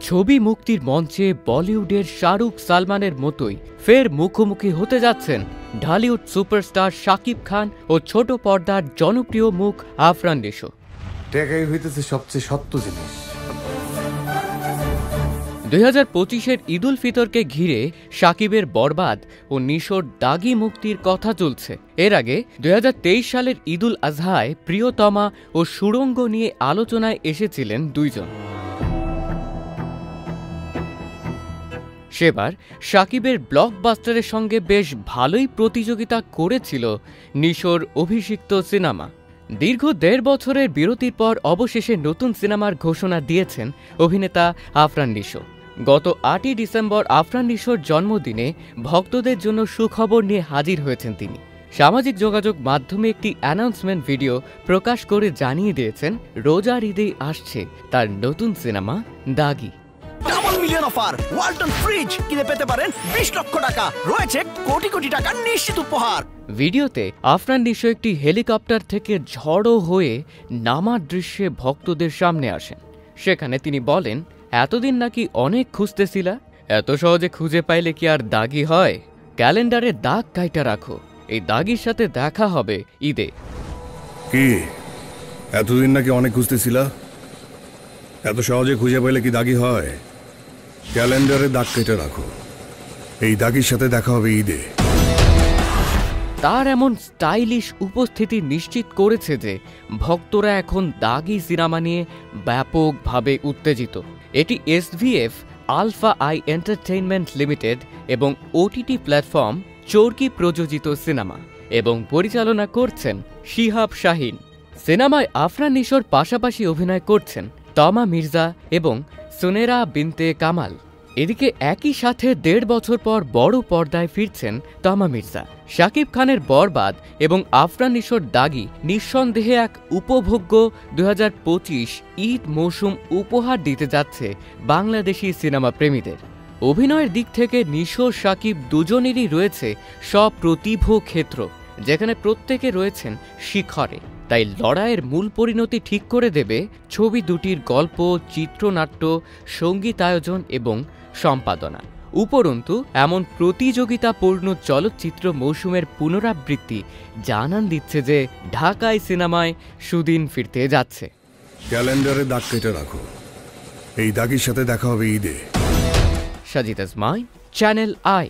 ছবি মুক্তির মঞ্চে বলিউডের শাহরুখ সালমানের মতোই ফের মুখোমুখি হতে যাচ্ছেন ঢালিউড সুপারস্টার শাকিব খান ও ছোট পর্দার জনপ্রিয় মুখ আফরান নিশো। টাকাই হইতেছে সবচেয়ে সত্য জিনিস। 2025-এর ঈদ উল ফিতরকে ঘিরে শাকিবের বরবাদ ও নিশোর দাগি মুক্তির কথা চলছে। এর আগে 2023 সালের ঈদ উল আজহায় প্রিয়তমা ও সুড়ঙ্গ নিয়ে আলোচনায় এসেছিলেন দুইজন। সেবার শাকিবের ব্লকবাস্টারের সঙ্গে বেশ ভালোই প্রতিযোগিতা করেছিল নিশোর অভিষিক্ত সিনেমা। দীর্ঘ 1.5 বছরের বিরতির পর অবশেষে নতুন সিনেমার ঘোষণা দিয়েছেন অভিনেতা আফরান নিশো। গত 8ই ডিসেম্বর আফরান নিশোর জন্মদিনে ভক্তদের জন্য সুখবর নিয়ে হাজির হয়েছেন তিনি। সামাজিক যোগাযোগ মাধ্যমে একটি অ্যানাউন্সমেন্ট ভিডিও প্রকাশ করে জানিয়ে দিয়েছেন রোজার ঈদেই আসছে তার নতুন সিনেমা দাগি। Double million offer Walton fridge কিনে পেতে পারেন 20 লক্ষ টাকা, রয়েছে কোটি কোটি টাকার নিশ্চিত উপহার। ভিডিওতে আফরান নিশো একটি হেলিকপ্টার থেকে ঝড়ো হয়ে নামার দৃশ্যে ভক্তদের সামনে আসেন। সেখানে তিনি বলেন, এতদিন নাকি অনেক খুঁজতেছিলা, এত সহজে খুঁজে পাইলে কি আর দাগি হয়? ক্যালেন্ডারে দাগ কাইটা রাখো, এই দাগির সাথে দেখা হবে ঈদে। কি এতদিন নাকি অনেক খুঁজতেছিলা, এত সহজে খুঁজে পাইলে কি দাগি হয়? ক্যালেন্ডারে দাগ কেটে রাখো, এই দাগির সাথে দেখা হবে ঈদে। তার এমন স্টাইলিশ উপস্থিতি নিশ্চিত করেছে যে ভক্তরা এখন দাগি সিনেমা নিয়ে ব্যাপকভাবে উত্তেজিত। এটি এসভিএফ আলফা আই এন্টারটেইনমেন্ট লিমিটেড এবং ওটিটি প্ল্যাটফর্ম চরকি প্রযোজিত সিনেমা এবং পরিচালনা করছেন শিহাব শাহিন। সিনেমায় আফরান নিশোর পাশাপাশি অভিনয় করছেন তমা মির্জা এবং সুনেরা বিনতে কামাল। এদিকে একই সাথে 1.5 বছর পর বড় পর্দায় ফিরছেন তমা মির্জা। শাকিব খানের বরবাদ এবং আফরান নিশোর দাগি নিঃসন্দেহে এক উপভোগ্য 2025 ঈদ মৌসুম উপহার দিতে যাচ্ছে বাংলাদেশি সিনেমা প্রেমীদের। অভিনয়ের দিক থেকে নিশো শাকিব দুজনেরই রয়েছে সপ্রতিভ ক্ষেত্র, যেখানে প্রত্যেকে রয়েছেন শিখরে। তাই লড়াইয়ের মূল পরিণতি ঠিক করে দেবে ছবি দুটির গল্প, চিত্রনাট্য, সঙ্গীতায়োজন এবং সম্পাদনা। উপরন্তু এমন প্রতিযোগিতাপূর্ণ চলচ্চিত্র মৌসুমের পুনরাবৃত্তি জানান দিচ্ছে যে ঢাকায় সিনেমায় সুদিন ফিরতে যাচ্ছে। ক্যালেন্ডারে দাগ কেটে রাখো, এই দাগির সাথে দেখা হবে ঈদে। Sajid Azmai, Channel I.